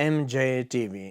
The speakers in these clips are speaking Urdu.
MJ TV।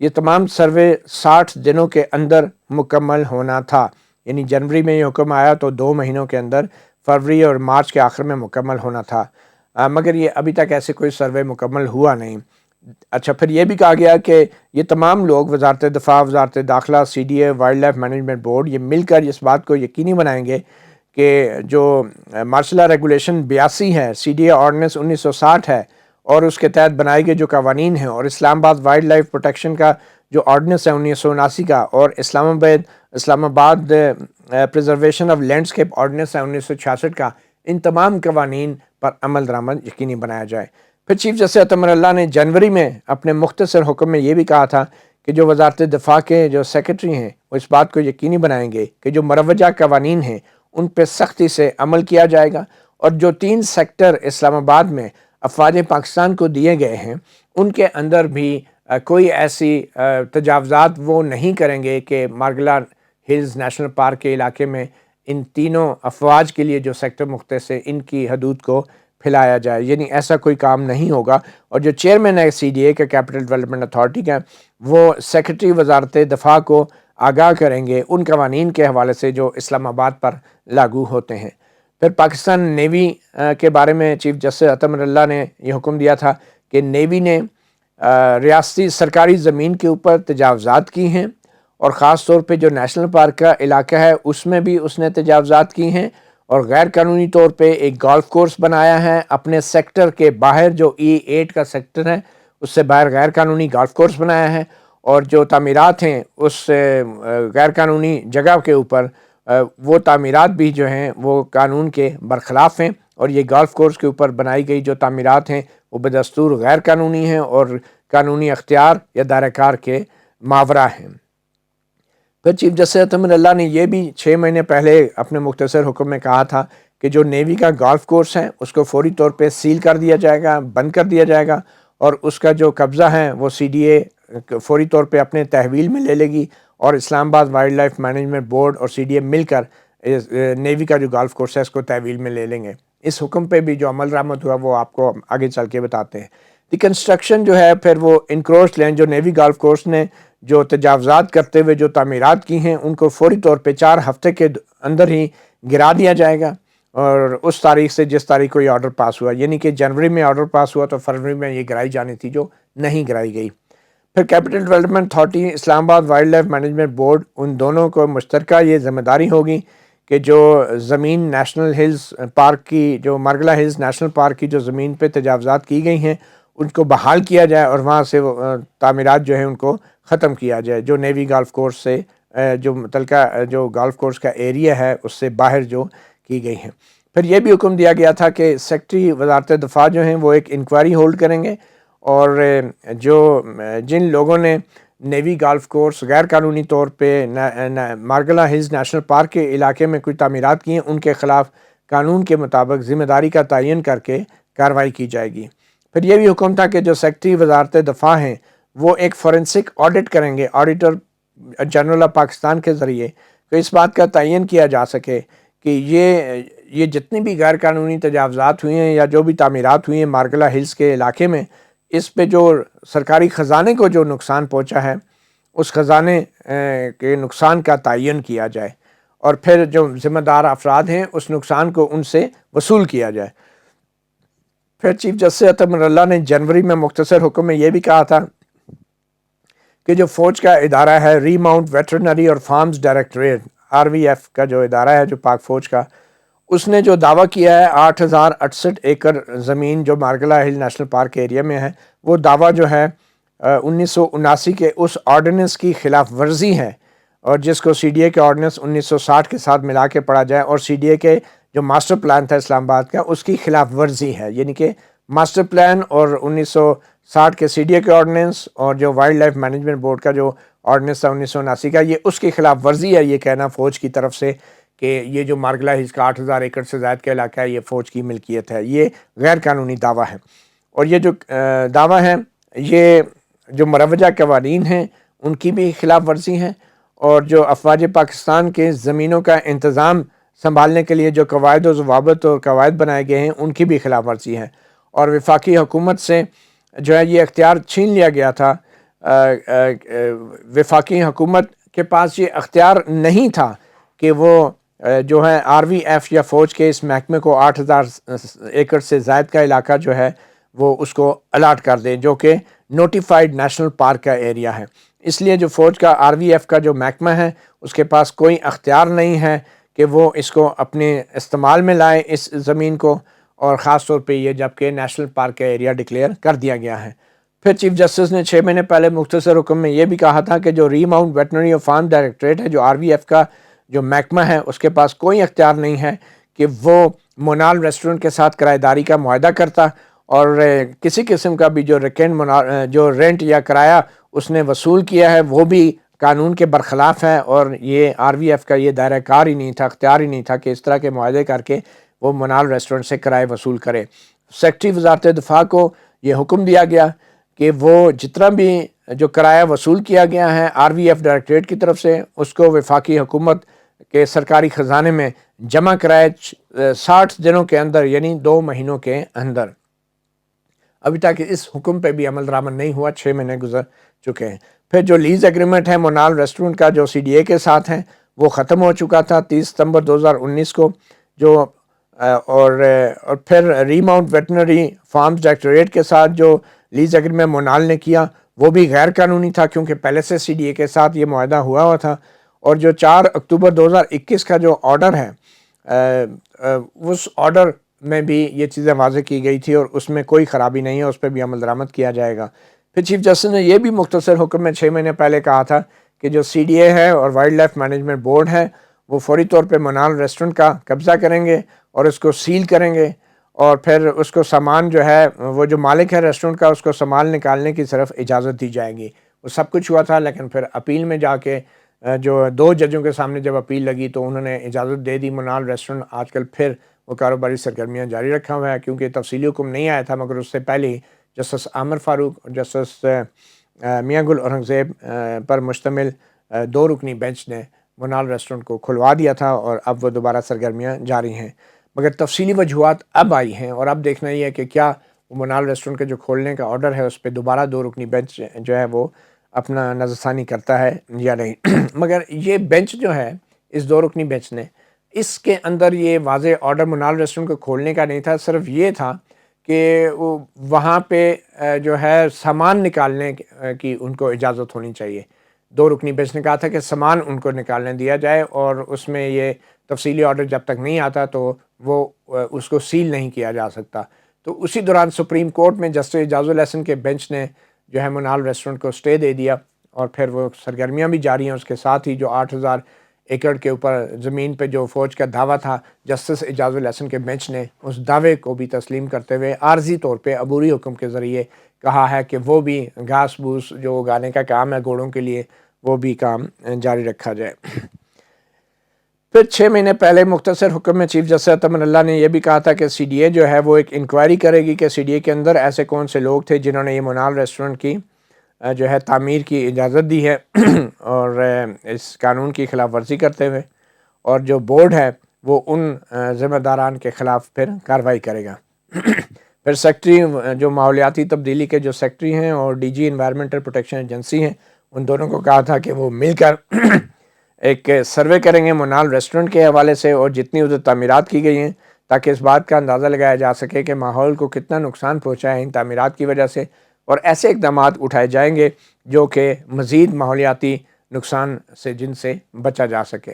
یہ تمام سروے 60 دنوں کے اندر مکمل ہونا تھا، یعنی جنوری میں یہ حکم آیا تو 2 مہینوں کے اندر فروری اور مارچ کے آخر میں مکمل ہونا تھا، مگر یہ ابھی تک ایسے کوئی سروے مکمل ہوا نہیں۔ اچھا، پھر یہ بھی کہا گیا کہ یہ تمام لوگ وزارت دفاع، وزارت داخلہ، C D A, wildlife management board, یہ مل کر اس بات کو یقینی بنائیں گے کہ جو مارشل ریگولیشن 82 ہے، سی ڈی اے آرڈیننس 1960 ہے اور اس کے تحت بنائے گئے جو قوانین ہیں، اور اسلام آباد وائلڈ لائف پروٹیکشن کا جو آرڈیننس ہے 1979 کا، اور اسلام آباد پریزرویشن آف لینڈسکیپ آرڈیننس ہے 1966 کا، ان تمام قوانین پر عمل درآمد یقینی بنایا جائے۔ پھر چیف جسٹس عطا اللہ نے جنوری میں اپنے مختصر حکم میں یہ بھی کہا تھا کہ جو وزارت دفاع کے جو سیکرٹری ہیں وہ اس بات کو یقینی بنائیں گے کہ جو مروجہ قوانین ہیں ان پہ سختی سے عمل کیا جائے گا، اور جو 3 سیکٹر اسلام آباد میں افواج پاکستان کو دیے گئے ہیں ان کے اندر بھی کوئی ایسی تجاوزات وہ نہیں کریں گے کہ مارگلا ہلز نیشنل پارک کے علاقے میں ان تینوں افواج کے لیے جو سیکٹر مختص ہے ان کی حدود کو پھیلایا جائے، یعنی ایسا کوئی کام نہیں ہوگا۔ اور جو چیئرمین ہے سی ڈی اے کے کیپٹل ڈیولپمنٹ اتھارٹی کا، وہ سیکرٹری وزارت دفاع کو آگاہ کریں گے ان قوانین کے حوالے سے جو اسلام آباد پر لاگو ہوتے ہیں۔ پھر پاکستان نیوی کے بارے میں چیف جسٹس عطا اللہ نے یہ حکم دیا تھا کہ نیوی نے ریاستی سرکاری زمین کے اوپر تجاوزات کی ہیں، اور خاص طور پہ جو نیشنل پارک کا علاقہ ہے اس میں بھی اس نے تجاوزات کی ہیں، اور غیر قانونی طور پہ ایک گولف کورس بنایا ہے اپنے سیکٹر کے باہر، جو E8 کا سیکٹر ہے اس سے باہر غیر قانونی گولف کورس بنایا ہے، اور جو تعمیرات ہیں اس غیر قانونی جگہ کے اوپر وہ تعمیرات بھی جو ہیں وہ قانون کے برخلاف ہیں، اور یہ گولف کورس کے اوپر بنائی گئی جو تعمیرات ہیں وہ بدستور غیر قانونی ہیں اور قانونی اختیار یا دائرہ کار کے ماورا ہیں۔ پھر چیف جسٹس عطا اللہ نے یہ بھی 6 مہینے پہلے اپنے مختصر حکم میں کہا تھا کہ جو نیوی کا گولف کورس ہے اس کو فوری طور پہ سیل کر دیا جائے گا، بند کر دیا جائے گا، اور اس کا جو قبضہ ہے وہ سی ڈی اے فوری طور پہ اپنے تحویل میں لے لے گی، اور اسلام آباد وائلڈ لائف مینجمنٹ بورڈ اور سی ڈی اے مل کر نیوی کا جو گولف کورس ہے اس کو تحویل میں لے لیں گے۔ اس حکم پہ بھی جو عمل درآمد ہوا وہ آپ کو آگے چل کے بتاتے ہیں۔ دی کنسٹرکشن جو ہے پھر وہ انکروچ لینڈ جو نیوی گولف کورس نے جو تجاوزات کرتے ہوئے جو تعمیرات کی ہیں ان کو فوری طور پہ 4 ہفتے کے اندر ہی گرا دیا جائے گا، اور اس تاریخ سے جس تاریخ کو یہ آرڈر پاس ہوا، یعنی کہ جنوری میں آرڈر پاس ہوا تو فروری میں یہ گرائی جانی تھی جو نہیں گرائی گئی۔ پھر کیپٹل ڈیولپمنٹ اتھارٹی، اسلام آباد وائلڈ لائف مینجمنٹ بورڈ، ان دونوں کو مشترکہ یہ ذمہ داری ہوگی کہ جو زمین نیشنل ہلز پارک کی، جو مارگلا ہلز نیشنل پارک کی جو زمین پہ تجاوزات کی گئی ہیں ان کو بحال کیا جائے، اور وہاں سے تعمیرات جو ہیں ان کو ختم کیا جائے، جو نیوی گولف کورس سے جو متعلقہ جو گولف کورس کا ایریا ہے اس سے باہر جو کی گئی ہیں۔ پھر یہ بھی حکم دیا گیا تھا کہ سیکرٹری وزارت دفاع جو ہیں وہ ایک انکوائری ہولڈ کریں گے، اور جو جن لوگوں نے نیوی گولف کورس غیر قانونی طور پہ مارگلا ہلز نیشنل پارک کے علاقے میں کوئی تعمیرات کی ہیں ان کے خلاف قانون کے مطابق ذمہ داری کا تعین کر کے کارروائی کی جائے گی۔ پھر یہ بھی حکم تھا کہ جو سیکرٹری وزارت دفاع ہیں وہ ایک فورنسک آڈٹ کریں گے، آڈیٹر جنرل آف پاکستان کے ذریعے، تو اس بات کا تعین کیا جا سکے کہ یہ جتنی بھی غیر قانونی تجاوزات ہوئی ہیں یا جو بھی تعمیرات ہوئی ہیں مارگلا ہلز کے علاقے میں، اس پہ جو سرکاری خزانے کو جو نقصان پہنچا ہے اس خزانے کے نقصان کا تعین کیا جائے، اور پھر جو ذمہ دار افراد ہیں اس نقصان کو ان سے وصول کیا جائے۔ پھر چیف جسٹس عطا اللہ نے جنوری میں مختصر حکم میں یہ بھی کہا تھا کہ جو فوج کا ادارہ ہے ری ماؤنٹ ویٹرنری اور فارمز ڈائریکٹوریٹ RVF کا جو ادارہ ہے جو پاک فوج کا، اس نے جو دعویٰ کیا ہے 8068 ایکڑ زمین جو مارگلا ہل نیشنل پارک ایریا میں ہے، وہ دعویٰ جو ہے 1979 کے اس آرڈیننس کی خلاف ورزی ہے، اور جس کو سی ڈی اے کے آرڈیننس 1960 کے ساتھ ملا کے پڑھا جائے، اور سی ڈی اے کے جو ماسٹر پلان تھا اسلام آباد کا اس کی خلاف ورزی ہے، یعنی کہ ماسٹر پلان اور 1960 کے سی ڈی اے کے آرڈیننس اور جو وائلڈ لائف مینجمنٹ بورڈ کا جو آرڈیننس تھا 1979 کا، یہ اس کی خلاف ورزی ہے، یہ کہنا فوج کی طرف سے کہ یہ جو مارگلا ہلز کا 8000 ایکڑ سے زائد کا علاقہ ہے یہ فوج کی ملکیت ہے، یہ غیر قانونی دعویٰ ہے۔ اور یہ جو دعویٰ ہے یہ جو مروجہ قوانین ہیں ان کی بھی خلاف ورزی ہیں، اور جو افواج پاکستان کے زمینوں کا انتظام سنبھالنے کے لیے جو قواعد و ضوابط اور قواعد بنائے گئے ہیں ان کی بھی خلاف ورزی ہے، اور وفاقی حکومت سے جو ہے یہ اختیار چھین لیا گیا تھا وفاقی حکومت کے پاس یہ اختیار نہیں تھا کہ وہ جو ہے RVF یا فوج کے اس محکمے کو 8,000 ایکڑ سے زائد کا علاقہ جو ہے وہ اس کو الاٹ کر دے، جو کہ نوٹیفائڈ نیشنل پارک کا ایریا ہے۔ اس لیے جو فوج کا RVF کا جو محکمہ ہے اس کے پاس کوئی اختیار نہیں ہے کہ وہ اس کو اپنے استعمال میں لائے اس زمین کو، اور خاص طور پہ یہ جبکہ نیشنل پارک کا ایریا ڈکلیئر کر دیا گیا ہے۔ پھر چیف جسٹس نے 6 مہینے پہلے مختصر حکم میں یہ بھی کہا تھا کہ جو ری ماؤنٹ ویٹرنری اور فارم ڈائریکٹریٹ ہے، جو RVF کا جو محکمہ ہے، اس کے پاس کوئی اختیار نہیں ہے کہ وہ مونال ریسٹورنٹ کے ساتھ کرایہ داری کا معاہدہ کرتا، اور کسی قسم کا بھی جو جو رینٹ یا کرایہ اس نے وصول کیا ہے وہ بھی قانون کے برخلاف ہے، اور یہ RVF کا یہ دائرہ کار ہی نہیں تھا، اختیار ہی نہیں تھا کہ اس طرح کے معاہدے کر کے وہ منال ریسٹورنٹ سے کرائے وصول کرے۔ سیکرٹری وزارت دفاع کو یہ حکم دیا گیا کہ وہ جتنا بھی جو کرایہ وصول کیا گیا ہے RVF ڈائریکٹریٹ کی طرف سے، اس کو وفاقی حکومت کے سرکاری خزانے میں جمع کرائے 60 دنوں کے اندر، یعنی 2 مہینوں کے اندر۔ ابھی تک اس حکم پہ بھی عمل درآمد نہیں ہوا، 6 مہینے گزر چکے ہیں۔ پھر جو لیز ایگریمنٹ ہے مونال ریسٹورنٹ کا جو CDA کے ساتھ ہیں وہ ختم ہو چکا تھا 30 ستمبر 2019 کو، جو اور پھر ری ماؤنٹ ویٹرنری فارمز ڈائریکٹوریٹ کے ساتھ جو لیز ایگریمنٹ مونال نے کیا وہ بھی غیر قانونی تھا، کیونکہ پہلے سے CDA کے ساتھ یہ معاہدہ ہوا تھا۔ اور جو 4 اکتوبر 2021 کا جو آرڈر ہے، اس آرڈر میں بھی یہ چیزیں واضح کی گئی تھی اور اس میں کوئی خرابی نہیں ہے، اس پہ بھی عمل درآمد کیا جائے گا۔ پھر چیف جسٹس نے یہ بھی مختصر حکم میں 6 مہینے پہلے کہا تھا کہ جو CDA ہے اور وائلڈ لائف مینجمنٹ بورڈ ہے وہ فوری طور پہ مونال ریسٹورنٹ کا قبضہ کریں گے اور اس کو سیل کریں گے، اور پھر اس کو سامان جو ہے وہ جو مالک ہے ریسٹورنٹ کا اس کو سامان نکالنے کی صرف اجازت دی جائے گی۔ وہ سب کچھ ہوا تھا، لیکن پھر اپیل میں جا کے جو 2 ججوں کے سامنے جب اپیل لگی تو انہوں نے اجازت دے دی۔ مونال ریسٹورنٹ آج کل پھر وہ کاروباری سرگرمیاں جاری رکھا ہوا ہے، کیونکہ تفصیلی حکم نہیں آیا تھا، مگر اس سے پہلے ہی جسٹس عامر فاروق اور جسٹس میاں گل اورنگزیب پر مشتمل 2 رکنی بینچ نے مونال ریسٹورنٹ کو کھلوا دیا تھا، اور اب وہ دوبارہ سرگرمیاں جاری ہیں۔ مگر تفصیلی وجوہات اب آئی ہیں، اور اب دیکھنا یہ ہے کہ کیا مونال ریسٹورنٹ کے جو کھولنے کا آرڈر ہے اس پہ دوبارہ 2 رکنی بینچ جو ہے وہ اپنا نظر ثانی کرتا ہے یا نہیں۔ مگر یہ بینچ جو ہے، اس 2 رکنی بینچ نے، اس کے اندر یہ واضح آرڈر مونال ریسٹورنٹ کو کھولنے کا نہیں تھا، صرف یہ تھا کہ وہاں پہ جو ہے سامان نکالنے کی ان کو اجازت ہونی چاہیے۔ 2 رکنی بینچ نے کہا تھا کہ سامان ان کو نکالنے دیا جائے، اور اس میں یہ تفصیلی آرڈر جب تک نہیں آتا تو وہ اس کو سیل نہیں کیا جا سکتا۔ تو اسی دوران سپریم کورٹ میں جسٹس اعجاز الاحسن کے بینچ نے جو ہے مونال ریسٹورنٹ کو سٹے دے دیا، اور پھر وہ سرگرمیاں بھی جاری ہیں۔ اس کے ساتھ ہی جو 8,000 ایکڑ کے اوپر زمین پہ جو فوج کا دعویٰ تھا، جسٹس اعجاز الاحسن کے بینچ نے اس دعوے کو بھی تسلیم کرتے ہوئے عارضی طور پہ عبوری حکم کے ذریعے کہا ہے کہ وہ بھی گھاس بھوس جو اگانے کا کام ہے گھوڑوں کے لیے، وہ بھی کام جاری رکھا جائے۔ پھر 6 مہینے پہلے مختصر حکم میں چیف جسٹس اطمن اللہ نے یہ بھی کہا تھا کہ CDA جو ہے وہ ایک انکوائری کرے گی کہ CDA کے اندر ایسے کون سے لوگ تھے جنہوں نے یہ مونال ریسٹورنٹ کی جو ہے تعمیر کی اجازت دی ہے اور اس قانون کی خلاف ورزی کرتے ہوئے، اور جو بورڈ ہے وہ ان ذمہ داران کے خلاف پھر کارروائی کرے گا۔ پھر سیکرٹری جو ماحولیاتی تبدیلی کے جو سیکرٹری ہیں اور DG انوائرمنٹل پروٹیکشن ایجنسی ہیں، ان دونوں کو کہا تھا کہ وہ مل کر ایک سروے کریں گے مونال ریسٹورنٹ کے حوالے سے، اور جتنی ادھر تعمیرات کی گئی ہیں، تاکہ اس بات کا اندازہ لگایا جا سکے کہ ماحول کو کتنا نقصان پہنچا ہے ان تعمیرات کی وجہ سے، اور ایسے اقدامات اٹھائے جائیں گے جو کہ مزید ماحولیاتی نقصان سے جن سے بچا جا سکے۔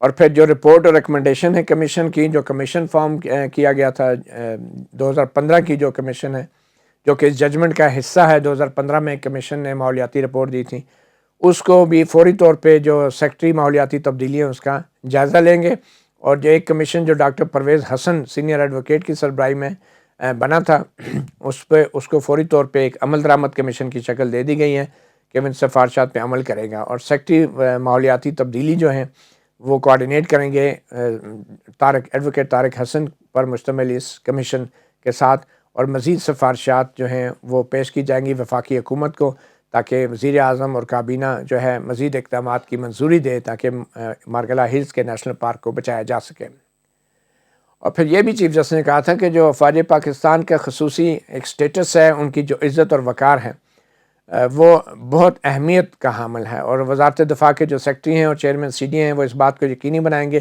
اور پھر جو رپورٹ اور ریکمنڈیشن ہے کمیشن کی، جو کمیشن فارم کیا گیا تھا 2015 کی جو کمیشن ہے، جو کہ اس ججمنٹ کا حصہ ہے، 2015 میں کمیشن نے ماحولیاتی رپورٹ دی تھی، اس کو بھی فوری طور پہ جو سیکرٹری ماحولیاتی تبدیلی ہیں اس کا جائزہ لیں گے، اور جو ایک کمیشن جو ڈاکٹر پرویز حسن سینئر ایڈوکیٹ کی سربراہی میں بنا تھا، اس کو فوری طور پہ ایک عمل درآمد کمیشن کی شکل دے دی گئی ہے کہ وہ ان سفارشات پہ عمل کرے گا، اور سیکرٹری ماحولیاتی تبدیلی جو ہیں وہ کوارڈینیٹ کریں گے ایڈوکیٹ طارق حسن پر مشتمل اس کمیشن کے ساتھ، اور مزید سفارشات جو ہیں وہ پیش کی جائیں گی وفاقی حکومت کو، تاکہ وزیر اعظم اور کابینہ جو ہے مزید اقدامات کی منظوری دے تاکہ مارگلہ ہلز کے نیشنل پارک کو بچایا جا سکے۔ اور پھر یہ بھی چیف جسٹس نے کہا تھا کہ جو افواج پاکستان کا خصوصی ایک سٹیٹس ہے، ان کی جو عزت اور وقار ہے، وہ بہت اہمیت کا حامل ہے، اور وزارت دفاع کے جو سیکٹری ہیں اور چیئرمین سی ڈی ہیں وہ اس بات کو یقینی بنائیں گے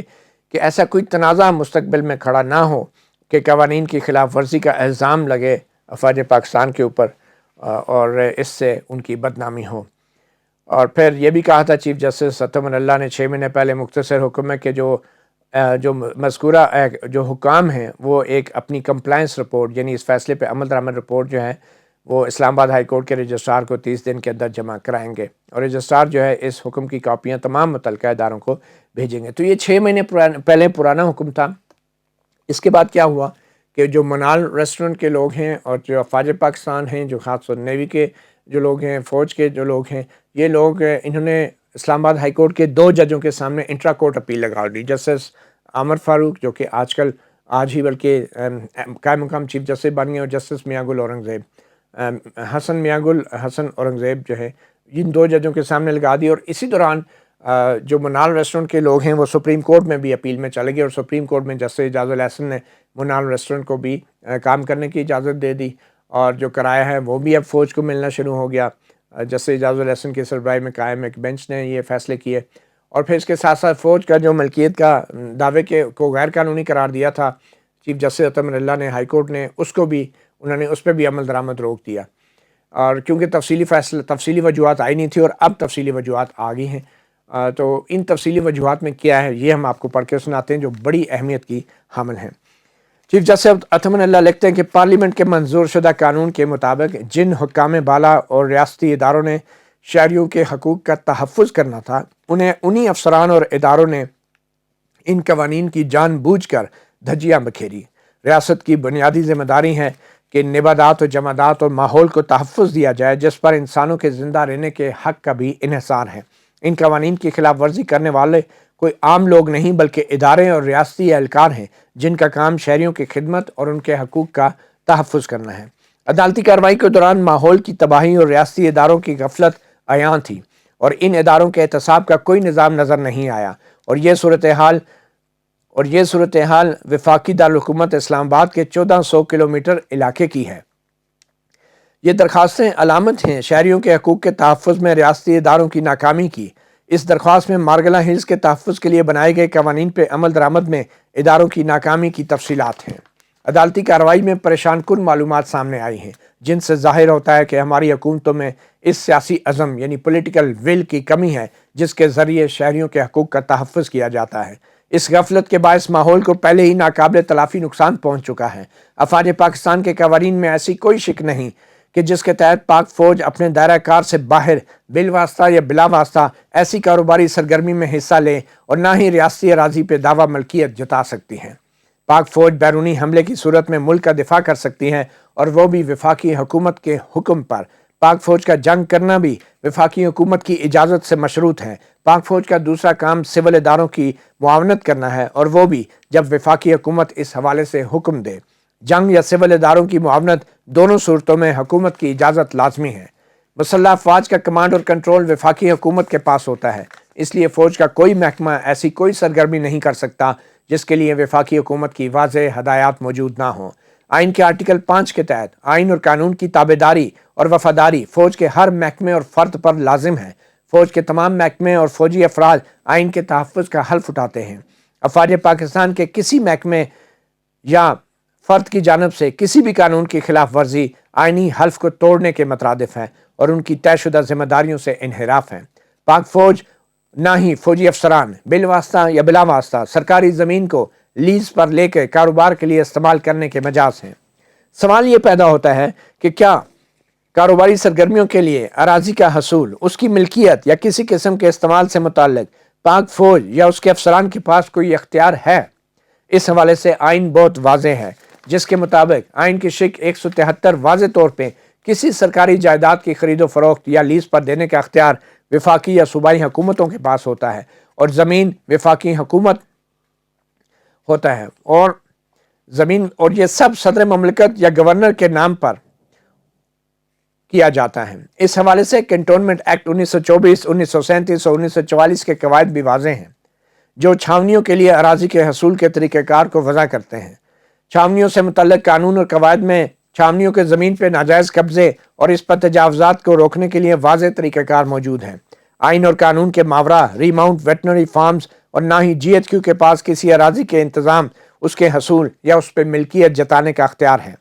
کہ ایسا کوئی تنازع مستقبل میں کھڑا نہ ہو کہ قوانین کی خلاف ورزی کا الزام لگے افواج پاکستان کے اوپر اور اس سے ان کی بدنامی ہو۔ اور پھر یہ بھی کہا تھا چیف جسٹس اطمن اللہ نے 6 مہینے پہلے مختصر حکم میں کہ جو مذکورہ جو حکام ہیں وہ ایک اپنی کمپلائنس رپورٹ، یعنی اس فیصلے پہ عمل درآمد رپورٹ جو ہے وہ اسلام آباد ہائی کورٹ کے رجسٹرار کو 30 دن کے اندر جمع کرائیں گے، اور رجسٹرار جو ہے اس حکم کی کاپیاں تمام متعلقہ اداروں کو بھیجیں گے۔ تو یہ 6 مہینے پہلے پرانا حکم تھا۔ اس کے بعد کیا ہوا کہ جو منال ریسٹورنٹ کے لوگ ہیں اور جو افواج پاکستان ہیں، جو خاص طور نیوی کے جو لوگ ہیں، فوج کے جو لوگ ہیں، یہ لوگ انہوں نے اسلام آباد ہائی کورٹ کے 2 ججوں کے سامنے انٹرا کورٹ اپیل لگا دی۔ جسٹس عامر فاروق جو کہ آج ہی بلکہ قائم مقام چیف جسٹس بن گئے، اور جسٹس میاں گل اورنگزیب، میاں گل حسن اورنگزیب جو ہے، ان 2 ججوں کے سامنے لگا دی۔ اور اسی دوران جو منال ریسٹورنٹ کے لوگ ہیں وہ سپریم کورٹ میں بھی اپیل میں چلے گئے، اور سپریم کورٹ میں جسٹس اعجاز الاحسن نے منال ریسٹورنٹ کو بھی کام کرنے کی اجازت دے دی، اور جو کرایہ ہے وہ بھی اب فوج کو ملنا شروع ہو گیا۔ جسٹس اعجاز الاحسن کی سربراہی میں قائم ایک بینچ نے یہ فیصلے کیے، اور پھر اس کے ساتھ ساتھ فوج کا جو ملکیت کا دعوے کو غیر قانونی قرار دیا تھا چیف جسٹس اطمن اللہ نے، ہائی کورٹ نے اس کو بھی انہوں نے اس پہ بھی عمل درآمد روک دیا، اور کیونکہ تفصیلی وجوہات آئی نہیں تھی اور اب تفصیلی وجوہات آ گئی ہیں۔ تو ان تفصیلی وجوہات میں کیا ہے یہ ہم آپ کو پڑھ کے سناتے ہیں جو بڑی اہمیت کی حامل ہیں۔ چیف جسٹس اطمن اللہ لکھتے ہیں کہ پارلیمنٹ کے منظور شدہ قانون کے مطابق جن حکام بالا اور ریاستی اداروں نے شہریوں کے حقوق کا تحفظ کرنا تھا، انہی افسران اور اداروں نے ان قوانین کی جان بوجھ کر دھجیاں بکھیری۔ ریاست کی بنیادی ذمہ داری ہے کہ نباتات و جمادات اور ماحول کو تحفظ دیا جائے جس پر انسانوں کے زندہ رہنے کے حق کا بھی انحصار ہے۔ ان قوانین کی خلاف ورزی کرنے والے کوئی عام لوگ نہیں بلکہ ادارے اور ریاستی اہلکار ہیں جن کا کام شہریوں کی خدمت اور ان کے حقوق کا تحفظ کرنا ہے۔ عدالتی کارروائی کے دوران ماحول کی تباہی اور ریاستی اداروں کی غفلت عیاں تھی، اور ان اداروں کے احتساب کا کوئی نظام نظر نہیں آیا، اور یہ صورتحال وفاقی دارالحکومت اسلام آباد کے 1400 کلومیٹر علاقے کی ہے۔ یہ درخواستیں علامت ہیں شہریوں کے حقوق کے تحفظ میں ریاستی اداروں کی ناکامی کی۔ اس درخواست میں مارگلا ہلز کے تحفظ کے لیے بنائے گئے قوانین پہ عمل درآمد میں اداروں کی ناکامی کی تفصیلات ہیں۔ عدالتی کارروائی میں پریشان کن معلومات سامنے آئی ہیں جن سے ظاہر ہوتا ہے کہ ہماری حکومتوں میں اس سیاسی عزم یعنی پولیٹیکل ول کی کمی ہے جس کے ذریعے شہریوں کے حقوق کا تحفظ کیا جاتا ہے۔ اس غفلت کے باعث ماحول کو پہلے ہی ناقابل تلافی نقصان پہنچ چکا ہے۔ افواج پاکستان کے قوانین میں ایسی کوئی شک نہیں کہ جس کے تحت پاک فوج اپنے دائرہ کار سے باہر بالواسطہ یا بلا واسطہ ایسی کاروباری سرگرمی میں حصہ لے، اور نہ ہی ریاستی اراضی پہ دعویٰ ملکیت جتا سکتی ہے۔ پاک فوج بیرونی حملے کی صورت میں ملک کا دفاع کر سکتی ہے، اور وہ بھی وفاقی حکومت کے حکم پر۔ پاک فوج کا جنگ کرنا بھی وفاقی حکومت کی اجازت سے مشروط ہے۔ پاک فوج کا دوسرا کام سول اداروں کی معاونت کرنا ہے، اور وہ بھی جب وفاقی حکومت اس حوالے سے حکم دے۔ جنگ یا سول اداروں کی معاونت دونوں صورتوں میں حکومت کی اجازت لازمی ہے۔ مسلح افواج کا کمانڈ اور کنٹرول وفاقی حکومت کے پاس ہوتا ہے، اس لیے فوج کا کوئی محکمہ ایسی کوئی سرگرمی نہیں کر سکتا جس کے لیے وفاقی حکومت کی واضح ہدایات موجود نہ ہوں۔ آئین کے آرٹیکل 5 کے تحت آئین اور قانون کی تابعداری اور وفاداری فوج کے ہر محکمے اور فرد پر لازم ہے۔ فوج کے تمام محکمے اور فوجی افراد آئین کے تحفظ کا حلف اٹھاتے ہیں۔ افواج پاکستان کے کسی محکمے یا فرد کی جانب سے کسی بھی قانون کی خلاف ورزی آئینی حلف کو توڑنے کے مترادف ہے اور ان کی طے شدہ ذمہ داریوں سے انحراف ہے۔ پاک فوج نہ ہی فوجی افسران بالواسطہ یا بلا واسطہ سرکاری زمین کو لیز پر لے کے کاروبار کے لیے استعمال کرنے کے مجاز ہیں۔ سوال یہ پیدا ہوتا ہے کہ کیا کاروباری سرگرمیوں کے لیے اراضی کا حصول، اس کی ملکیت یا کسی قسم کے استعمال سے متعلق پاک فوج یا اس کے افسران کے پاس کوئی اختیار ہے؟ اس حوالے سے آئین بہت واضح ہے، جس کے مطابق آئین کی شق 173 واضح طور پہ کسی سرکاری جائیداد کی خرید و فروخت یا لیز پر دینے کا اختیار وفاقی یا صوبائی حکومتوں کے پاس ہوتا ہے، اور زمین وفاقی حکومت ہوتا ہے، اور یہ سب صدر مملکت یا گورنر کے نام پر کیا جاتا ہے۔ اس حوالے سے کنٹونمنٹ ایکٹ 1924، 1937 اور 1944 کے قواعد بھی واضح ہیں جو چھاونیوں کے لیے اراضی کے حصول کے طریقہ کار کو وضع کرتے ہیں۔ چھاونیوں سے متعلق قانون اور قواعد میں چھاونیوں کے زمین پہ ناجائز قبضے اور اس پر تجاوزات کو روکنے کے لیے واضح طریقہ کار موجود ہیں۔ آئین اور قانون کے ماورا ری ماؤنٹ ویٹنری فارمز اور نہ ہی جی ایچ کیو کے پاس کسی اراضی کے انتظام، اس کے حصول یا اس پہ ملکیت جتانے کا اختیار ہے۔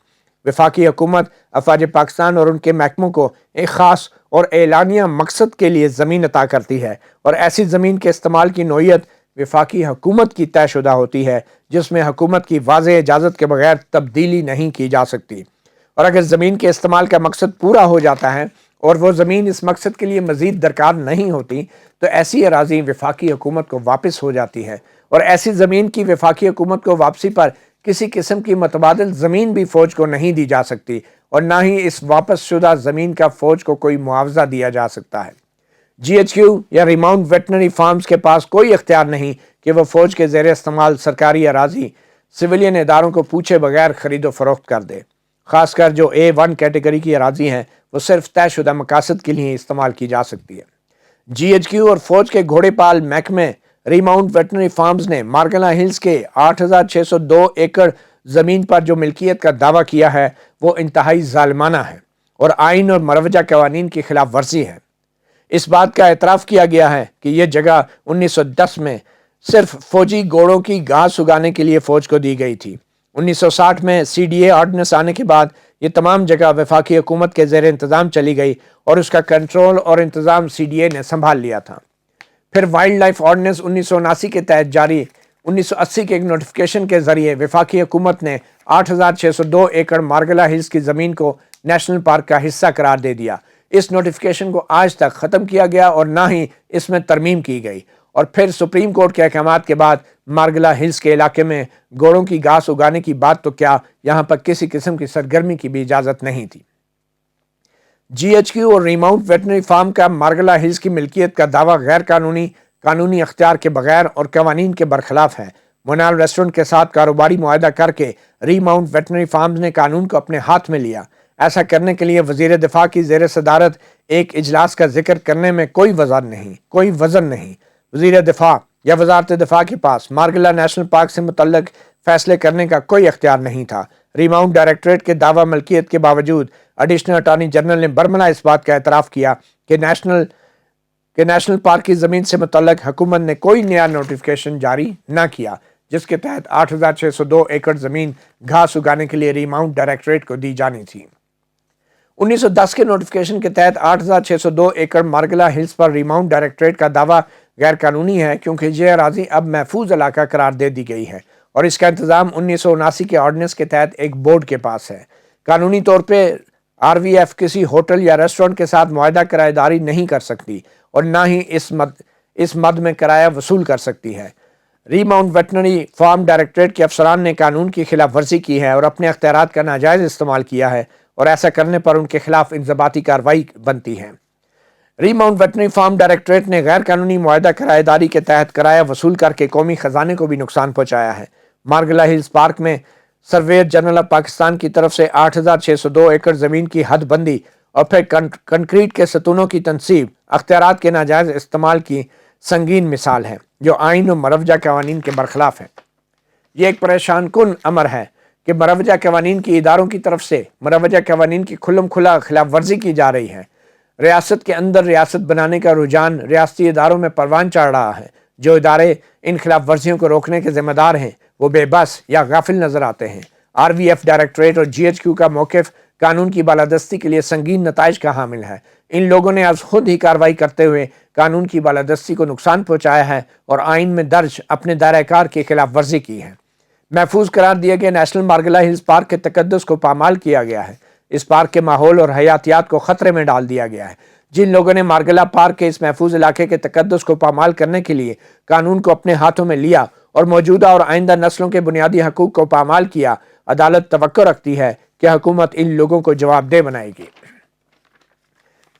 وفاقی حکومت افواج پاکستان اور ان کے محکموں کو ایک خاص اور اعلانیہ مقصد کے لیے زمین عطا کرتی ہے، اور ایسی زمین کے استعمال کی نوعیت وفاقی حکومت کی طے شدہ ہوتی ہے، جس میں حکومت کی واضح اجازت کے بغیر تبدیلی نہیں کی جا سکتی۔ اور اگر زمین کے استعمال کا مقصد پورا ہو جاتا ہے اور وہ زمین اس مقصد کے لیے مزید درکار نہیں ہوتی، تو ایسی اراضی وفاقی حکومت کو واپس ہو جاتی ہے، اور ایسی زمین کی وفاقی حکومت کو واپسی پر کسی قسم کی متبادل زمین بھی فوج کو نہیں دی جا سکتی، اور نہ ہی اس واپس شدہ زمین کا فوج کو کوئی معاوضہ دیا جا سکتا ہے۔ جی ایچ کیو یا ریماؤنٹ ویٹنری فارمز کے پاس کوئی اختیار نہیں کہ وہ فوج کے زیر استعمال سرکاری اراضی سویلین اداروں کو پوچھے بغیر خرید و فروخت کر دے، خاص کر جو A1 کیٹیگری کی اراضی ہیں، وہ صرف طے شدہ مقاصد کے لیے استعمال کی جا سکتی ہے۔ جی ایچ کیو اور فوج کے گھوڑے پال محکمے ریماؤنٹ ویٹنری فارمز نے مارگلا ہلز کے 8602 ایکڑ زمین پر جو ملکیت کا دعویٰ کیا ہے، وہ انتہائی ظالمانہ ہے اور آئین اور مروجہ قوانین کی خلاف ورزی ہے۔ اس بات کا اعتراف کیا گیا ہے کہ یہ جگہ 1910 میں صرف فوجی گھوڑوں کی گھاس اگانے کے لیے فوج کو دی گئی تھی۔ 1960 میں CDA آرڈیننس آنے کے بعد یہ تمام جگہ وفاقی حکومت کے زیر انتظام چلی گئی اور اس کا کنٹرول اور انتظام CDA نے سنبھال لیا تھا۔ پھر وائلڈ لائف آرڈیننس 1979 کے تحت جاری 1980 کے ایک نوٹیفیکیشن کے ذریعے وفاقی حکومت نے 8602 ایکڑ مارگلا ہلز کی زمین کو نیشنل پارک کا حصہ قرار دے دیا۔ اس نوٹیفیکیشن کو آج تک ختم کیا گیا اور نہ ہی اس میں ترمیم کی گئی، اور پھر سپریم کورٹ کے احکامات کے بعد مارگلا ہلز کے علاقے میں گھوڑوں کی گھاس اگانے کی بات تو کیا، یہاں پر کسی قسم کی سرگرمی کی بھی اجازت نہیں تھی۔ جی ایچ کیو اور ریماؤنٹ ویٹنری فارم کا مارگلا ہلز کی ملکیت کا دعویٰ غیر قانونی اختیار کے بغیر اور قوانین کے برخلاف ہے۔ مونال ریسٹورنٹ کے ساتھ کاروباری معاہدہ کر کے ریماؤنٹ ویٹنری فارمز نے قانون کو اپنے ہاتھ میں لیا۔ ایسا کرنے کے لیے وزیر دفاع کی زیر صدارت ایک اجلاس کا ذکر کرنے میں کوئی وزن نہیں۔ وزیر دفاع یا وزارت دفاع کے پاس مارگلا نیشنل پارک سے متعلق فیصلے کرنے کا کوئی اختیار نہیں تھا۔ ریماؤنٹ ڈائریکٹریٹ کے دعویٰ ملکیت کے باوجود ایڈیشنل اٹارنی جنرل نے برملا اس بات کا اعتراف کیا کہ نیشنل پارک کی زمین سے متعلق حکومت نے کوئی نیا نوٹیفیکیشن جاری نہ کیا، جس کے تحت 8602 ایکڑ زمین گھاس اگانے کے لیے ریماؤنٹ ڈائریکٹریٹ کو دی جانی تھی۔ 1910 کے نوٹیفیکیشن کے تحت 8602 ایکڑ مارگلا ہلز پر ریماؤنٹ ڈائریکٹریٹ کا دعویٰ غیر قانونی ہے، کیونکہ یہ اراضی اب محفوظ علاقہ قرار دے دی گئی ہے اور اس کا انتظام 1979 کے آرڈیننس کے تحت ایک بورڈ کے پاس ہے۔ قانونی طور پہ RVF کسی ہوٹل یا ریسٹورنٹ کے ساتھ معاہدہ کرایہ داری نہیں کر سکتی اور نہ ہی اس مد میں کرایہ وصول کر سکتی ہے۔ ریماؤنٹ ویٹنری فارم ڈائریکٹریٹ کے افسران نے قانون کی خلاف ورزی کی ہے اور اپنے اختیارات کا ناجائز استعمال کیا ہے، اور ایسا کرنے پر ان کے خلاف انضباطی کارروائی بنتی ہے۔ ریماؤنٹ ویٹنری فارم ڈائریکٹریٹ نے غیر قانونی معاہدہ کرایہ داری کے تحت کرایہ وصول کر کے قومی خزانے کو بھی نقصان پہنچایا ہے۔ مارگلا ہلز پارک میں سرویئر جنرل آف پاکستان کی طرف سے 8602 ایکڑ زمین کی حد بندی اور پھر کنکریٹ کے ستونوں کی تنصیب اختیارات کے ناجائز استعمال کی سنگین مثال ہے، جو آئین و مروجہ قوانین کے برخلاف ہے۔ یہ ایک پریشان کن امر ہے کہ مروجہ قوانین کی اداروں کی طرف سے مروجہ قوانین کی کھلم کھلا خلاف ورزی کی جا رہی ہے۔ ریاست کے اندر ریاست بنانے کا رجحان ریاستی اداروں میں پروان چڑھ رہا ہے۔ جو ادارے ان خلاف ورزیوں کو روکنے کے ذمہ دار ہیں، وہ بے بس یا غافل نظر آتے ہیں۔ RVF ڈائریکٹریٹ اور GHQ کا موقف قانون کی بالادستی کے لیے سنگین نتائج کا حامل ہے۔ ان لوگوں نے از خود ہی کارروائی کرتے ہوئے قانون کی بالادستی کو نقصان پہنچایا ہے اور آئین میں درج اپنے دائرہ کار کی خلاف ورزی کی ہے۔ محفوظ قرار دیے گئے نیشنل مارگلا ہلز پارک کے تقدس کو پامال کیا گیا ہے۔ اس پارک کے ماحول اور حیاتیات کو خطرے میں ڈال دیا گیا ہے۔ جن لوگوں نے مارگلا پارک کے اس محفوظ علاقے کے تقدس کو پامال کرنے کے لیے قانون کو اپنے ہاتھوں میں لیا اور موجودہ اور آئندہ نسلوں کے بنیادی حقوق کو پامال کیا، عدالت توقع رکھتی ہے کہ حکومت ان لوگوں کو جواب دہ بنائے گی۔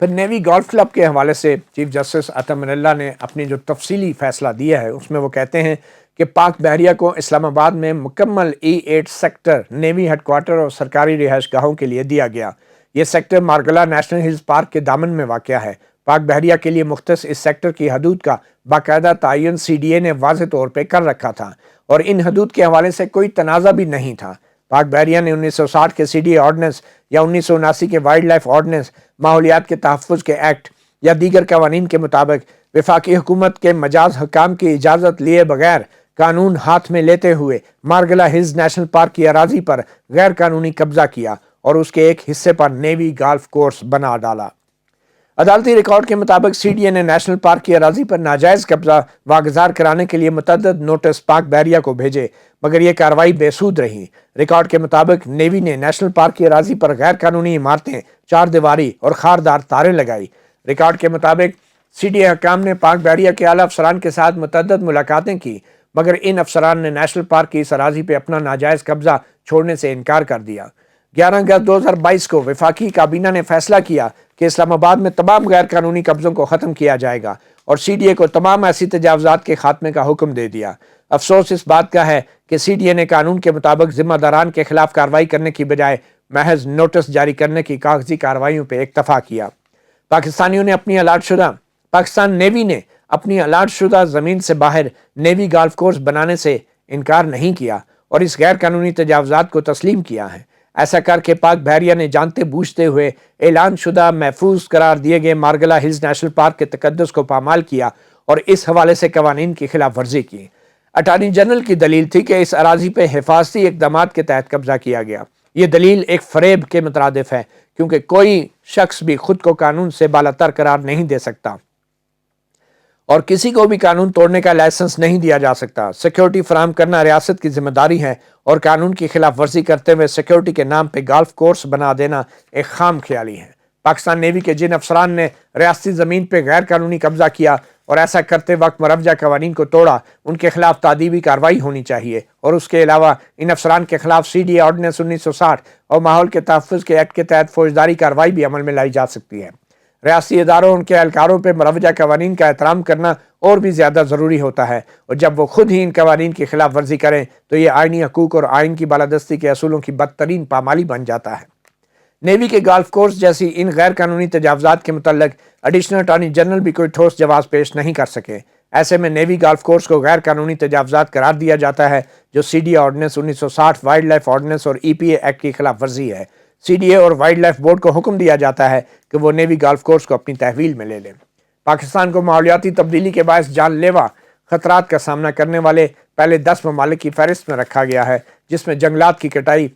پھر نیوی گولف کلب کے حوالے سے چیف جسٹس عطا من اللہ نے اپنی جو تفصیلی فیصلہ دیا ہے، اس میں وہ کہتے ہیں کہ پاک بحریہ کو اسلام آباد میں مکمل E8 sector navy head quarter اور سرکاری رہائش گاہوں کے لیے دیا گیا۔ یہ sector Margalla national Hills park کے دامن میں واقع ہے۔ پاک بحریہ کے لیے مختص اس سیکٹر کی حدود کا باقاعدہ تعین CDA نے واضح طور پہ کر رکھا تھا اور ان حدود کے حوالے سے کوئی تنازع بھی نہیں تھا۔ پاک بحریہ نے 1960 کے CDA آرڈیننس یا 1979 کے وائلڈ لائف آرڈیننس، ماحولیات کے تحفظ کے ایکٹ یا دیگر قوانین کے مطابق وفاقی حکومت کے مجاز حکام کی اجازت لیے بغیر قانون ہاتھ میں لیتے ہوئے مارگلا ہلز نیشنل پارک کی اراضی پر غیر قانونی قبضہ کیا اور اس کے ایک حصے پر نیوی گالف کورس بنا ڈالا۔ عدالتی ریکارڈ کے مطابق CDA نے نیشنل پارک کی اراضی پر ناجائز قبضہ واگزار کرانے کے لیے متعدد نوٹس پاک بحریہ کو بھیجے، مگر یہ کارروائی بے سود رہی۔ ریکارڈ کے مطابق نیوی نے نیشنل پارک کی اراضی پر غیر قانونی عمارتیں، چار دیواری اور خاردار تاریں لگائی۔ ریکارڈ کے مطابق CDA حکام نے پاک بحریہ کے اعلیٰ افسران کے ساتھ متعدد ملاقاتیں کی، مگر ان افسران نے نیشنل پارک کی اس اراضی پہ اپنا ناجائز قبضہ چھوڑنے سے انکار کر دیا۔ 11 اگست 2022 کو وفاقی کابینہ نے فیصلہ کیا کہ اسلام آباد میں تمام غیر قانونی قبضوں کو ختم کیا جائے گا اور CDA کو تمام ایسی تجاوزات کے خاتمے کا حکم دے دیا۔ افسوس اس بات کا ہے کہ CDA نے قانون کے مطابق ذمہ داران کے خلاف کارروائی کرنے کی بجائے محض نوٹس جاری کرنے کی کاغذی کارروائیوں پہ اکتفا کیا۔ پاکستان نیوی نے اپنی الاٹ شدہ زمین سے باہر نیوی گالف کورس بنانے سے انکار نہیں کیا اور اس غیر قانونی تجاوزات کو تسلیم کیا ہے۔ ایسا کر کے پاک بحریہ نے جانتے بوجھتے ہوئے اعلان شدہ محفوظ قرار دیے گئے مارگلا ہلز نیشنل پارک کے تقدس کو پامال کیا اور اس حوالے سے قوانین کی خلاف ورزی کی۔ اٹارنی جنرل کی دلیل تھی کہ اس اراضی پہ حفاظتی اقدامات کے تحت قبضہ کیا گیا۔ یہ دلیل ایک فریب کے مترادف ہے، کیونکہ کوئی شخص بھی خود کو قانون سے بالاتر قرار نہیں دے سکتا اور کسی کو بھی قانون توڑنے کا لائسنس نہیں دیا جا سکتا۔ سیکیورٹی فراہم کرنا ریاست کی ذمہ داری ہے اور قانون کی خلاف ورزی کرتے ہوئے سیکیورٹی کے نام پہ گالف کورس بنا دینا ایک خام خیالی ہے۔ پاکستان نیوی کے جن افسران نے ریاستی زمین پہ غیر قانونی قبضہ کیا اور ایسا کرتے وقت مروجہ قوانین کو توڑا، ان کے خلاف تادیبی کارروائی ہونی چاہیے اور اس کے علاوہ ان افسران کے خلاف CDA آرڈیننس 1960 اور ماحول کے تحفظ کے ایکٹ کے تحت فوجداری کارروائی بھی عمل میں لائی جا سکتی ہے۔ ریاستی اداروں اور ان کے اہلکاروں پہ مروجہ قوانین کا احترام کرنا اور بھی زیادہ ضروری ہوتا ہے، اور جب وہ خود ہی ان قوانین کی خلاف ورزی کریں تو یہ آئینی حقوق اور آئین کی بالادستی کے اصولوں کی بدترین پامالی بن جاتا ہے۔ نیوی کے گالف کورس جیسی ان غیر قانونی تجاوزات کے متعلق ایڈیشنل اٹارنی جنرل بھی کوئی ٹھوس جواز پیش نہیں کر سکے۔ ایسے میں نیوی گالف کورس کو غیر قانونی تجاوزات قرار دیا جاتا ہے، جو CDA ordinance 1960 wildlife ordinance اور EPA ایکٹ کی خلاف ورزی ہے۔ CDA اور وائلڈ لائف بورڈ کو حکم دیا جاتا ہے کہ وہ نیوی گالف کورس کو اپنی تحویل میں لے لیں۔ پاکستان کو ماحولیاتی تبدیلی کے باعث جان لیوا خطرات کا سامنا کرنے والے پہلے 10 ممالک کی فہرست میں رکھا گیا ہے، جس میں جنگلات کی کٹائی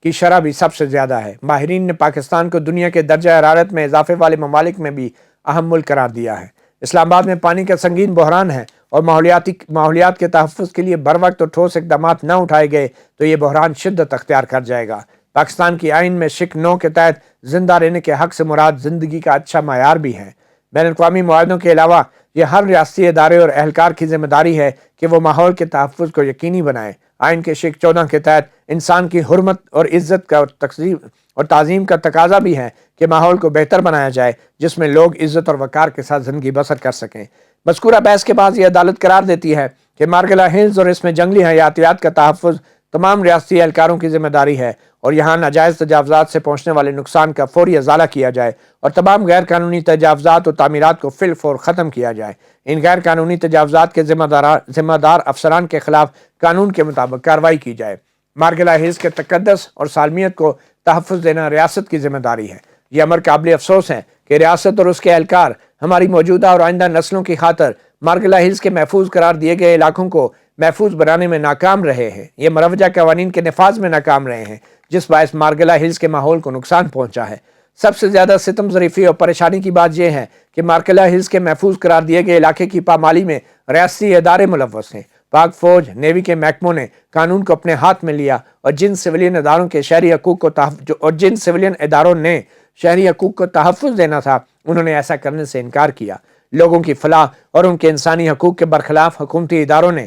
کی شرح بھی سب سے زیادہ ہے۔ ماہرین نے پاکستان کو دنیا کے درجہ حرارت میں اضافے والے ممالک میں بھی اہم ملک قرار دیا ہے۔ اسلام آباد میں پانی کا سنگین بحران ہے اور ماحولیات کے تحفظ کے لیے بروقت اور ٹھوس اقدامات نہ اٹھائے گئے تو یہ بحران شدت اختیار کر جائے گا۔ پاکستان کی آئین میں شق 9 کے تحت زندہ رہنے کے حق سے مراد زندگی کا اچھا معیار بھی ہے۔ بین الاقوامی معاہدوں کے علاوہ یہ ہر ریاستی ادارے اور اہلکار کی ذمہ داری ہے کہ وہ ماحول کے تحفظ کو یقینی بنائیں۔ آئین کے شق 14 کے تحت انسان کی حرمت اور عزت کا اور تعظیم کا تقاضا بھی ہے کہ ماحول کو بہتر بنایا جائے، جس میں لوگ عزت اور وقار کے ساتھ زندگی بسر کر سکیں۔ مذکورہ بحث کے بعد یہ عدالت قرار دیتی ہے کہ مارگلا ہلز اور اس میں جنگلی حیاتیات کا تحفظ تمام ریاستی اہلکاروں کی ذمہ داری ہے اور یہاں ناجائز تجاوزات سے پہنچنے والے نقصان کا فوری ازالہ کیا جائے اور تمام غیر قانونی تجاوزات اور تعمیرات کو فی الفور ختم کیا جائے۔ ان غیر قانونی تجاوزات کے ذمہ دار افسران کے خلاف قانون کے مطابق کارروائی کی جائے۔ مارگلا ہلز کے تقدس اور سالمیت کو تحفظ دینا ریاست کی ذمہ داری ہے۔ یہ امر قابل افسوس ہے کہ ریاست اور اس کے اہلکار ہماری موجودہ اور آئندہ نسلوں کی خاطر مارگلا ہلز کے محفوظ قرار دیے گئے علاقوں کو محفوظ بنانے میں ناکام رہے ہیں۔ یہ مروجہ قوانین کے نفاذ میں ناکام رہے ہیں، جس باعث مارگلا ہلز کے ماحول کو نقصان پہنچا ہے۔ سب سے زیادہ ستم ظریفی اور پریشانی کی بات یہ ہے کہ مارگلا ہلز کے محفوظ قرار دیے گئے علاقے کی پامالی میں ریاستی ادارے ملوث ہیں۔ پاک فوج، نیوی کے محکموں نے قانون کو اپنے ہاتھ میں لیا اور جن سویلین اداروں نے شہری حقوق کو تحفظ دینا تھا، انہوں نے ایسا کرنے سے انکار کیا۔ لوگوں کی فلاح اور ان کے انسانی حقوق کے برخلاف حکومتی اداروں نے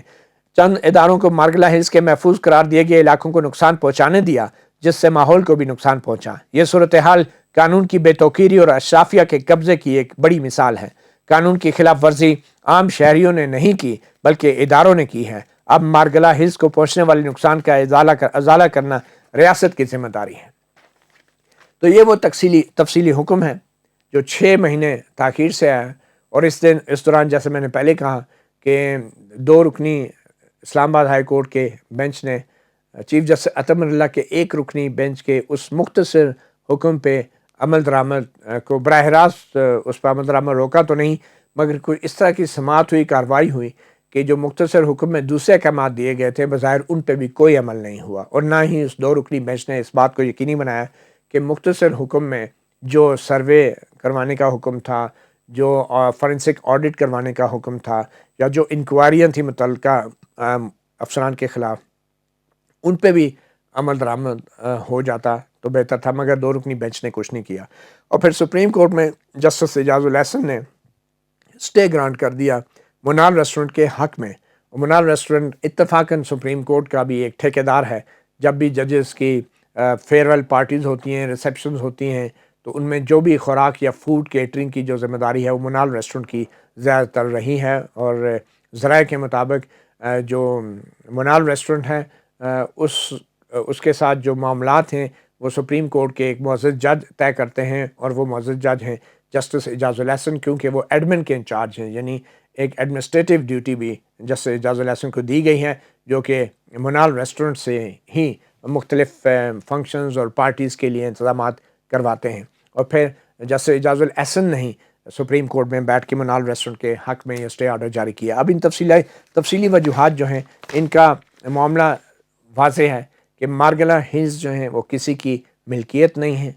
چند اداروں کو مارگلا ہلز کے محفوظ قرار دیے گئے علاقوں کو نقصان پہنچانے دیا، جس سے ماحول کو بھی نقصان پہنچا۔ یہ صورتحال قانون کی بے توقیری اور اشرافیہ کے قبضے کی ایک بڑی مثال ہے۔ قانون کی خلاف ورزی عام شہریوں نے نہیں کی بلکہ اداروں نے کی ہے۔ اب مارگلا ہلز کو پہنچنے والے نقصان کا ازالہ کرنا ریاست کی ذمہ داری ہے۔ تو یہ وہ تفصیلی حکم ہے جو 6 مہینے تاخیر سے آیا، اور اس دوران جیسے میں نے پہلے کہا کہ 2 رکنی اسلام آباد ہائی کورٹ کے بینچ نے چیف جسٹس عطا اللہ کے ایک رکنی بینچ کے اس مختصر حکم پہ عمل درآمد کو براہ راست اس پہ عمل درآمد روکا تو نہیں، مگر کوئی اس طرح کی سماعت ہوئی، کارروائی ہوئی کہ جو مختصر حکم میں دوسرے احکامات دیے گئے تھے بظاہر ان پہ بھی کوئی عمل نہیں ہوا، اور نہ ہی اس 2 رکنی بینچ نے اس بات کو یقینی بنایا کہ مختصر حکم میں جو سروے کروانے کا حکم تھا، جو فورنسک آڈٹ کروانے کا حکم تھا، یا جو انکوائریاں تھیں متعلقہ افسران کے خلاف، ان پہ بھی عمل درآمد ہو جاتا تو بہتر تھا، مگر 2 رکنی بینچ نے کچھ نہیں کیا۔ اور پھر سپریم کورٹ میں جسٹس اعجاز الاحسن نے اسٹے گرانٹ کر دیا منال ریسٹورنٹ کے حق میں۔ منال ریسٹورنٹ اتفاقاً سپریم کورٹ کا بھی ایک ٹھیکیدار ہے۔ جب بھی ججز کی فیئرویل پارٹیز ہوتی ہیں، ریسیپشنز ہوتی ہیں، تو ان میں جو بھی خوراک یا فوڈ کیٹرنگ کی جو ذمہ داری ہے وہ منال ریسٹورنٹ کی زیادہ تر رہی ہے، اور ذرائع کے مطابق جو منال ریسٹورنٹ ہے اس کے ساتھ جو معاملات ہیں وہ سپریم کورٹ کے ایک معزز جج طے کرتے ہیں، اور وہ معزز جج ہیں جسٹس اعجاز الاحسن، کیونکہ وہ ایڈمن کے انچارج ہیں، یعنی ایک ایڈمنسٹریٹو ڈیوٹی بھی جسٹس اعجاز الاحسن کو دی گئی ہے، جو کہ منال ریسٹورنٹ سے ہی مختلف فنکشنز اور پارٹیز کے لیے انتظامات کرواتے ہیں۔ اور پھر جسٹس اعجاز الاحسن نے ہی سپریم کورٹ میں بیٹھ کے منال ریسٹورنٹ کے حق میں یہ اسٹے آرڈر جاری کیا۔ اب ان تفصیلی وجوہات جو ہیں، ان کا معاملہ واضح ہے کہ مارگلا ہلز جو ہیں وہ کسی کی ملکیت نہیں ہیں،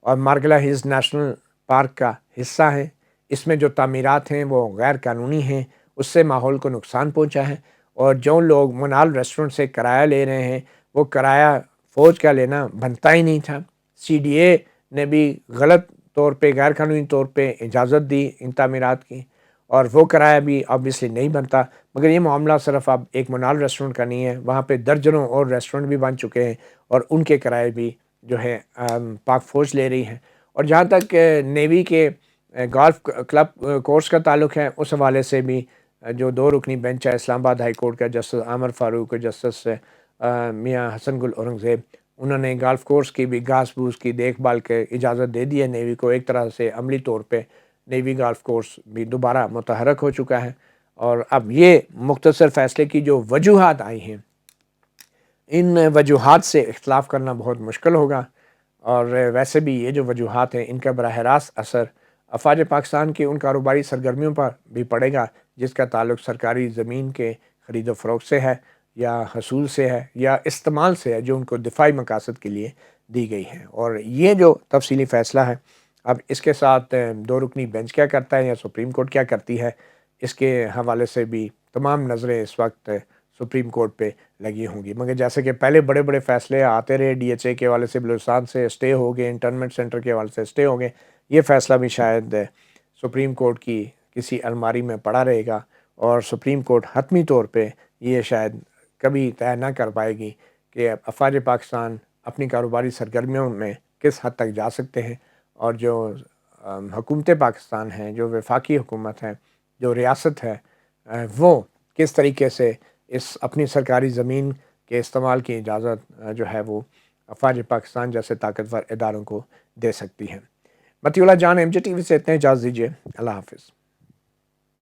اور مارگلا ہلز نیشنل پارک کا حصہ ہے۔ اس میں جو تعمیرات ہیں وہ غیر قانونی ہیں، اس سے ماحول کو نقصان پہنچا ہے، اور جو لوگ منال ریسٹورنٹ سے کرایہ لے رہے ہیں وہ کرایہ فوج کا لینا بنتا ہی نہیں تھا۔ سی ڈی اے نے بھی غلط طور پہ، غیر قانونی طور پہ اجازت دی ان تعمیرات کی، اور وہ کرایہ بھی آبویسلی نہیں بنتا۔ مگر یہ معاملہ صرف اب ایک منال ریسٹورنٹ کا نہیں ہے، وہاں پہ درجنوں اور ریسٹورنٹ بھی بن چکے ہیں، اور ان کے کرائے بھی جو ہے پاک فوج لے رہی ہے۔ اور جہاں تک نیوی کے گولف کلب کورس کا تعلق ہے، اس حوالے سے بھی جو 2 رکنی بینچ ہے اسلام آباد ہائی کورٹ کا، جسٹس عامر فاروق اور جسٹس میاں حسن گل اورنگزیب، انہوں نے گالف کورس کی بھی گھاس پھوس کی دیکھ بھال کے اجازت دے دی ہے نیوی کو۔ ایک طرح سے عملی طور پہ نیوی گالف کورس بھی دوبارہ متحرک ہو چکا ہے، اور اب یہ مختصر فیصلے کی جو وجوہات آئی ہیں، ان وجوہات سے اختلاف کرنا بہت مشکل ہوگا، اور ویسے بھی یہ جو وجوہات ہیں ان کا براہ راست اثر افواج پاکستان کی ان کاروباری سرگرمیوں پر بھی پڑے گا جس کا تعلق سرکاری زمین کے خرید و فروخت سے ہے، یا حصول سے ہے، یا استعمال سے ہے، جو ان کو دفاعی مقاصد کے لیے دی گئی ہے۔ اور یہ جو تفصیلی فیصلہ ہے، اب اس کے ساتھ 2 رکنی بینچ کیا کرتا ہے یا سپریم کورٹ کیا کرتی ہے، اس کے حوالے سے بھی تمام نظریں اس وقت سپریم کورٹ پہ لگی ہوں گی۔ مگر جیسے کہ پہلے بڑے بڑے فیصلے آتے رہے، ڈی ایچ اے کے حوالے سے بلوچستان سے اسٹے ہو گئے، انٹرنمنٹ سینٹر کے حوالے سے اسٹے ہو گئے، یہ فیصلہ بھی شاید سپریم کورٹ کی کسی الماری میں پڑا رہے گا، اور سپریم کورٹ حتمی طور پہ یہ شاید کبھی طے نہ کر پائے گی کہ افواج پاکستان اپنی کاروباری سرگرمیوں میں کس حد تک جا سکتے ہیں، اور جو حکومت پاکستان ہیں، جو وفاقی حکومت ہے، جو ریاست ہے، وہ کس طریقے سے اس اپنی سرکاری زمین کے استعمال کی اجازت جو ہے وہ افواج پاکستان جیسے طاقتور اداروں کو دے سکتی ہیں۔ مطیع اللہ جان، ایم جے ٹی وی سے اتنے اجازت دیجیے، اللہ حافظ۔